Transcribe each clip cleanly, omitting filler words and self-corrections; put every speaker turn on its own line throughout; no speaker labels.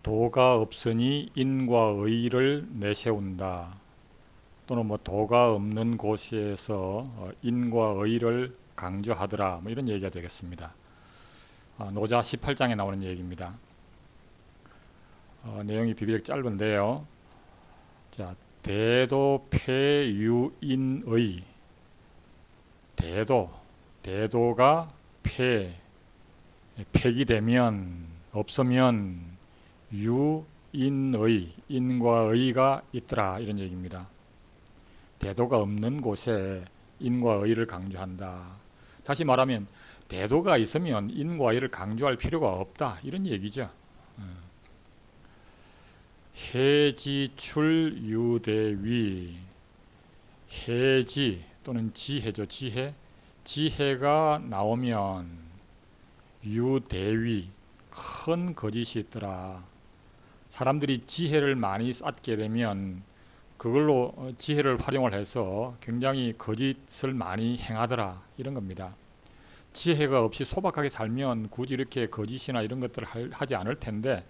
도가 없으니 인과 의를 내세운다. 또는 도가 없는 곳에서 인과 의를 강조하더라. 이런 얘기가 되겠습니다. 노자 18장에 나오는 얘기입니다. 내용이 비교적 짧은데요. 자, 대도폐유인의. 대도가 폐기 되면, 없으면 유인의, 인과 의가 있더라, 이런 얘기입니다. 대도가 없는 곳에 인과 의를 강조한다. 다시 말하면 대도가 있으면 인과 의를 강조할 필요가 없다, 이런 얘기죠. 해지출유대위. 해지 또는 지혜죠. 지혜가 나오면 유대위, 큰 거짓이 있더라. 사람들이 지혜를 많이 쌓게 되면 그걸로 지혜를 활용을 해서 굉장히 거짓을 많이 행하더라, 이런 겁니다. 지혜가 없이 소박하게 살면 굳이 이렇게 거짓이나 이런 것들을 하지 않을 텐데,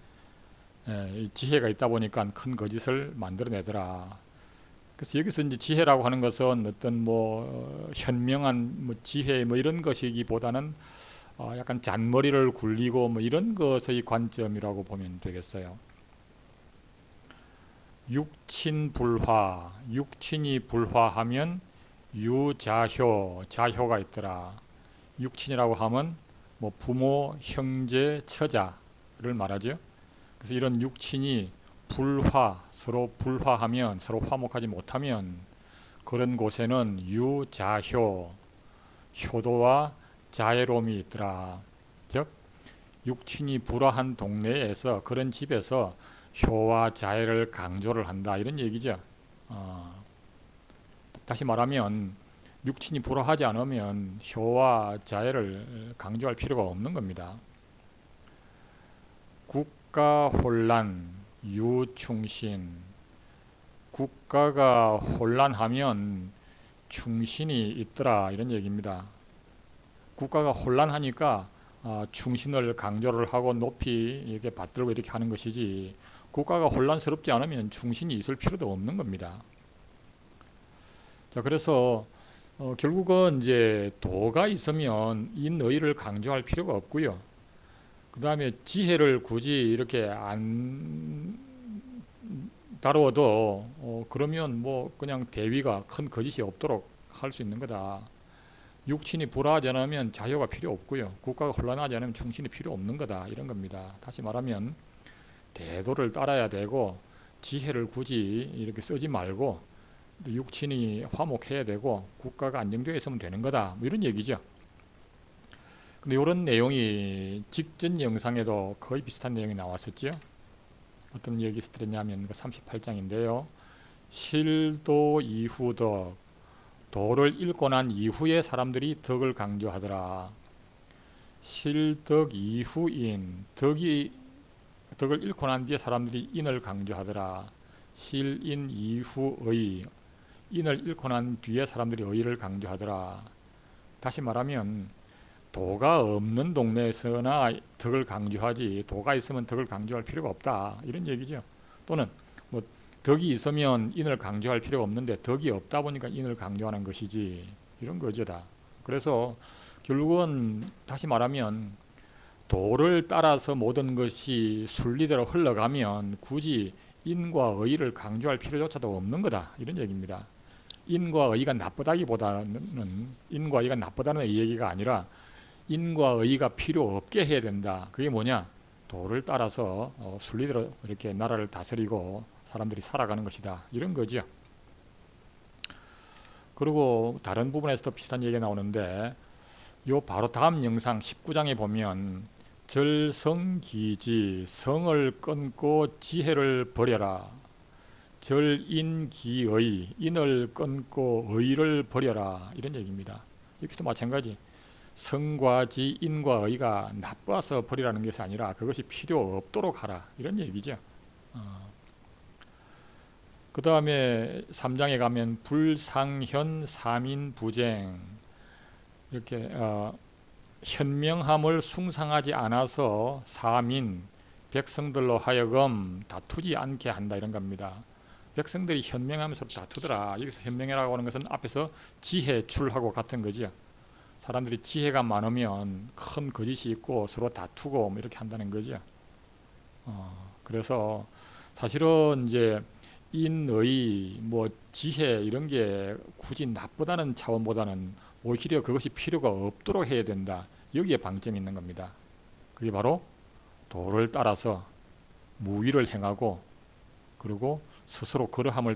지혜가 있다 보니까 큰 거짓을 만들어내더라. 그래서 여기서 이제 지혜라고 하는 것은 어떤 현명한 지혜 이런 것이기보다는 약간 잔머리를 굴리고 이런 것의 관점이라고 보면 되겠어요. 육친불화, 육친이 불화하면 유자효, 자효가 있더라. 육친이라고 하면 부모, 형제, 처자를 말하죠. 그래서 이런 육친이 서로 불화하면, 서로 화목하지 못하면 그런 곳에는 유자효, 효도와 자애로움이 있더라. 즉 육친이 불화한 동네에서, 그런 집에서 효와 자애를 강조를 한다, 이런 얘기죠. 다시 말하면 육친이 불화하지 않으면 효와 자애를 강조할 필요가 없는 겁니다. 국가혼란, 유충신. 국가가 혼란하면 충신이 있더라, 이런 얘기입니다. 국가가 혼란하니까 충신을 강조를 하고 높이 이렇게 받들고 이렇게 하는 것이지, 국가가 혼란스럽지 않으면 충신이 있을 필요도 없는 겁니다. 자, 그래서 결국은 이제 도가 있으면 인의를 강조할 필요가 없고요. 그 다음에 지혜를 굳이 이렇게 안 다루어도 그러면 그냥 대위가 큰 거짓이 없도록 할 수 있는 거다. 육친이 불화하지 않으면 자효가 필요 없고요. 국가가 혼란하지 않으면 충신이 필요 없는 거다, 이런 겁니다. 다시 말하면 대도를 따라야 되고 지혜를 굳이 이렇게 쓰지 말고 육친이 화목해야 되고 국가가 안정되어 있으면 되는 거다, 이런 얘기죠. 근데 이런 내용이 직전 영상에도 거의 비슷한 내용이 나왔었죠. 어떤 얘기 있었냐면 38장인데요. 실도 이후덕, 도를 읽고 난 이후에 사람들이 덕을 강조하더라. 실덕 이후인, 덕을 읽고 난 뒤에 사람들이 인을 강조하더라. 실인 이후의, 인을 읽고 난 뒤에 사람들이 의를 강조하더라. 다시 말하면 도가 없는 동네에서나 덕을 강조하지, 도가 있으면 덕을 강조할 필요가 없다, 이런 얘기죠. 또는 덕이 있으면 인을 강조할 필요가 없는데 덕이 없다 보니까 인을 강조하는 것이지, 이런 거죠 다. 그래서 결국은 다시 말하면 도를 따라서 모든 것이 순리대로 흘러가면 굳이 인과 의를 강조할 필요조차도 없는 거다, 이런 얘기입니다. 인과 의가 나쁘다기보다는, 인과 의가 나쁘다는 얘기가 아니라 인과 의가 필요 없게 해야 된다. 그게 뭐냐? 도를 따라서 순리대로 이렇게 나라를 다스리고 사람들이 살아가는 것이다, 이런 거죠. 그리고 다른 부분에서도 비슷한 얘기가 나오는데, 요 바로 다음 영상 19장에 보면 절성기지, 성을 끊고 지혜를 버려라. 절인기의, 인을 끊고 의를 버려라, 이런 얘기입니다. 여기도 마찬가지. 성과 지, 인과 의가 나빠서 버리라는 것이 아니라 그것이 필요 없도록 하라, 이런 얘기죠. 그 다음에 3장에 가면 불상현 삼인부쟁, 이렇게 현명함을 숭상하지 않아서 사민, 백성들로 하여금 다투지 않게 한다 이런 겁니다. 백성들이 현명하면서 다투더라. 여기서 현명이라고 하는 것은 앞에서 지혜출하고 같은 거지요. 사람들이 지혜가 많으면 큰 거짓이 있고 서로 다투고 뭐 이렇게 한다는 거죠. 그래서 사실은 이제 인의 뭐 지혜 이런 게 굳이 나쁘다는 차원보다는 오히려 그것이 필요가 없도록 해야 된다. 여기에 방점이 있는 겁니다. 그게 바로 도를 따라서 무위를 행하고 그리고 스스로 그러함을